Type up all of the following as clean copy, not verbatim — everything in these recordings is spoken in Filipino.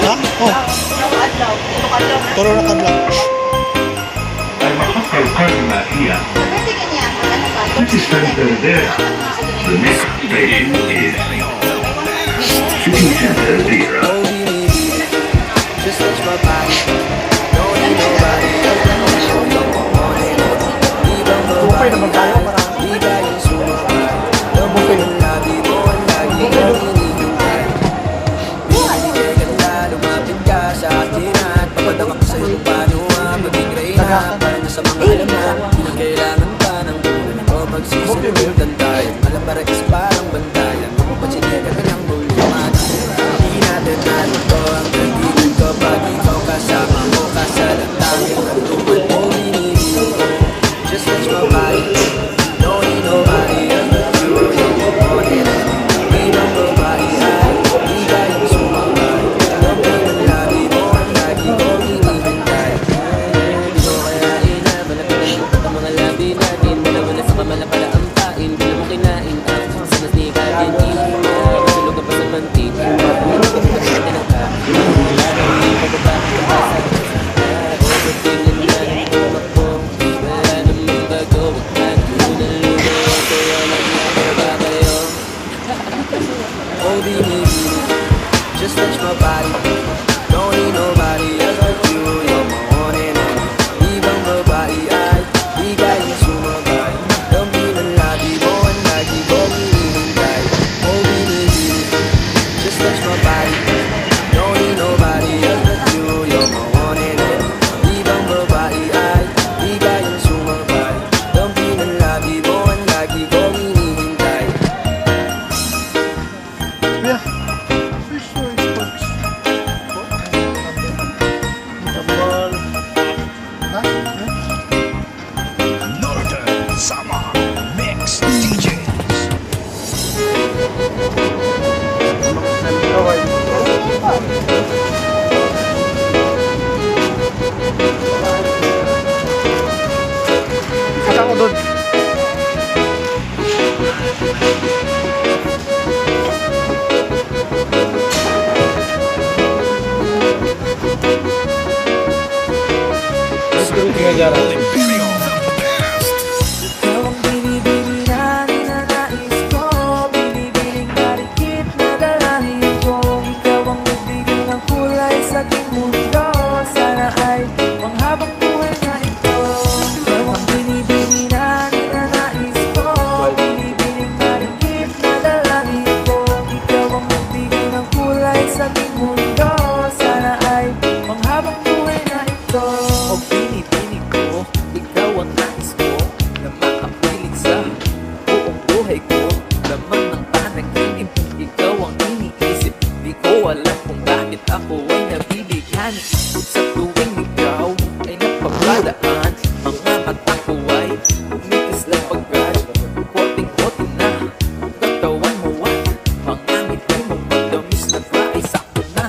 Ha? Oh. Turo na kadlaw. I'm a hostile parking lot here. This is Center there. The next station is City Center there. Just touch my body. Don't need nobody else. Bukay naman tayo para Bigay yung sumabay. Lamuin ang labi mo. Ang lagi kang hinihintay. Bibigay ganda. Lumapit ka sa akin at papadama ko sa'yo kung paano ang maging reyna. Para na sa mga alam na di na kailangan pa ng tulad ko. Magsisunod tayo. Alam para is parang bandayan. Pagsinyega ka lang luliman. Hindi natin ano to ang kaibigan ko. Pag ikaw kasama mo kasalantamin ang tuman mo binibig. Just touch my body. Don't need nobody else but you. You're more than need on nobody. Bigay yung sumabay. Lamuin ang labi mo. Ang lagi ko hinihintay. Di ko kaya malapit na yung ang mga labi natin. Wala sa kamala pala ang pain. Di na mo kinain ang sa nasika din. Masulog ka pa sa mantik. Mabuhay ka pa sa tinangka. Hindi pa ba sa overfeeling na ng tumak mo. Wala namang bago. Wag na lunan lumayo. Kaya lang nakabakayo. Oh, binibili. Just touch my body. Don't need nobody else but you. You're my one and only. Ibang babae ay bigay yung sumabay. Lambi ng labi mo. Ang lagi ko hinihintay. Oh, binibili. Just touch my body. Don't need nobody else but you. You're my one and only. Ibang babae ay bigay yung sumabay. Lambi ng labi mo. Ang lagi ko hinihintay. Yeah. Fish or sports? Jambal. Ha? Northern Summer Mix DJs. Kata ko doon. Imperial the best. Ikaw ang binibili na ninanais ko. Binibiling marikit na dalahin ko. Ikaw ang nagbigay ng kulay sa aking mundo. Sana ay panghabang buhay na ito. Ikaw ang binibili na ninanais ko. Binibiling marikit na dalahin ko. Ikaw ang nagbigay ng kulay sa aking mundo. Sana ay panghabang buhay na ito. O binibining ko, ikaw ang nais ko na makapiling sa buong buhay ko. Laman ng panaginip, ikaw ang iniisip. Di ko alam kung bakit ako ay nabibigyan. Sa tuwing ikaw ay napapadaan, mga mata ko ay umitis lang pagkat koting-koting na ang katawan mo at mga ngiti mong madamis na dry. Sakto na,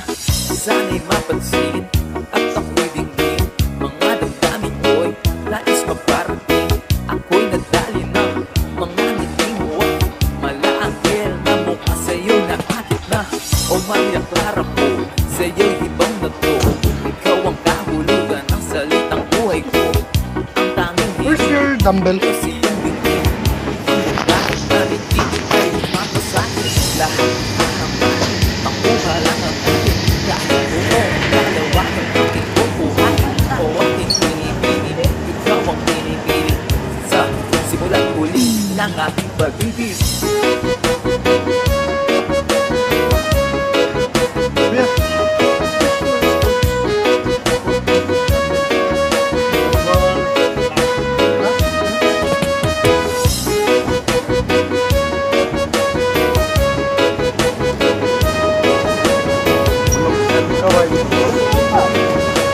sana'y mapansin at ako'y dingin. Mga damdamin ko'y nais maparating. Ako'y nadali ng mga ngiti mo at malaanggel na mukha sa'yo na akit na. O Maria Clara ko, sa'yo'y ibang na to. Ikaw ang kahulugan ng salitang buhay ko. Ang tanging Where's your dumbbell? kasi yung bingin. Ang lahat na hindi ay mapasakin. Lahat naman, makuha lang ang aking kahit buo. Dalawa ang aking bubuhatin o aking pinipili. Ikaw ang pinipili sa simulan huli ng aking pag-ibig. Yeah.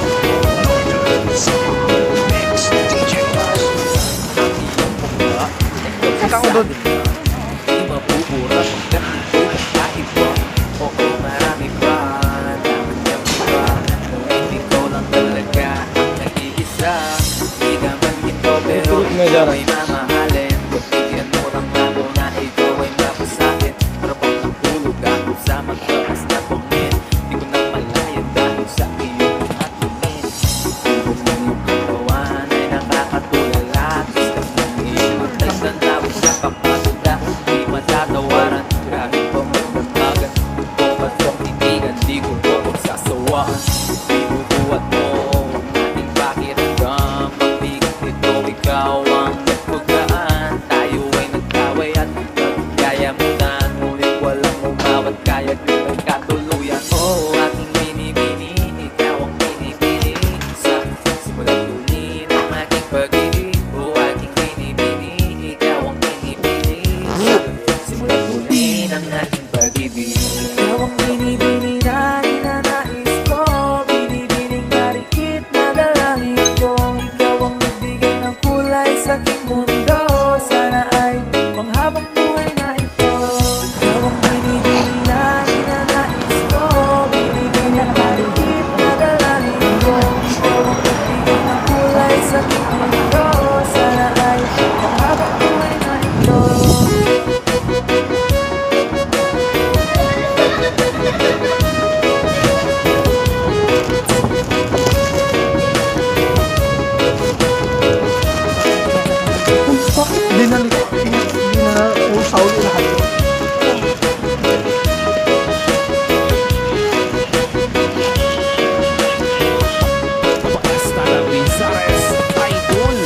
Northern Summer Mix DJs. Kata ko doon. Di mabubura pagkat ito'y kakaiba. Oo, marami pa. Dapat niyang iba. Kung hindi ko lang talaga ang nag-iisa. Di ka man ito pero ikaw ay mamahalin. Bigyan mo lang ako na ikaw ay mapasakin. Para bang natulog ako sa magtaas na pangin. Di ko na malaya pumayag na magkatuluyan. Oh, aking binibini, ikaw ang pinipili sa simulat huli ng aking pag-ibig. Oh, aking binibini, ikaw ang pinipili sa simulat huli ng aking pag-ibig. Ikaw ang binibini na ninanais ko, binibining marikit na dalangin ko. Ikaw ang nagbigay ng kulay sa aking mundo. Sana ay panghabang buhay na ito. Ikaw ang binibini na ninanais ko, binibining marikit na dalangin ko. Ikaw ang nagbigay ng kulay sa aking mundo. Sana ay panghabang buhay na ito. Hindi na usaw yung lahat. Basta na Gonzales, idol.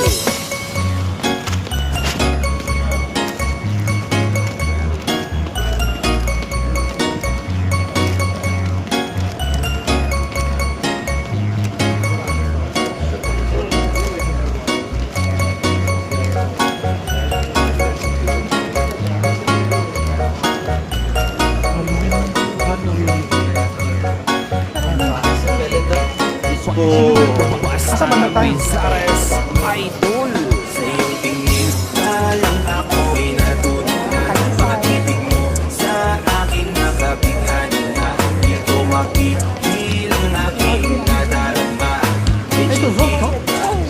Basta na Gonzales, idol. Sa iyong tingin na lang ako'y natutunan. Pag-ibig mo sa akin nakabighani na di ko mapigilang aking nadarama.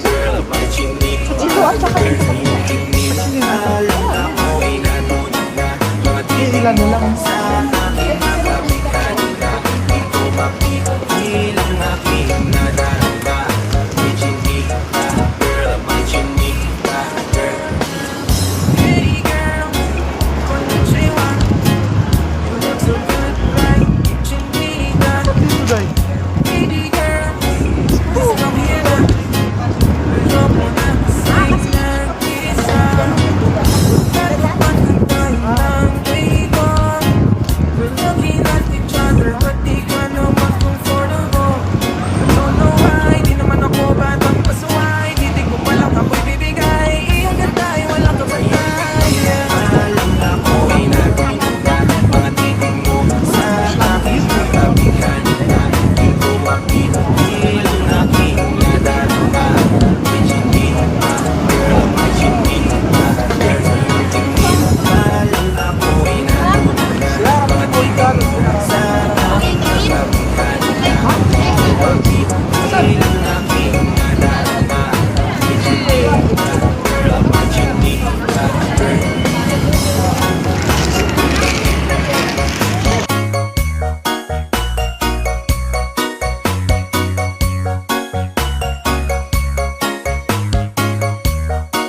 Girl, my chinik. Girl, iyong tingin na lang ako'y natutunan. Pag-ibig mo sa akin nakabighani na di ko mapigilang aking nadarama. My chinik, girl, my chinik, girl. Hey girl, konnichiwa. You look so good, right? Chinika. Dito, Day. Baby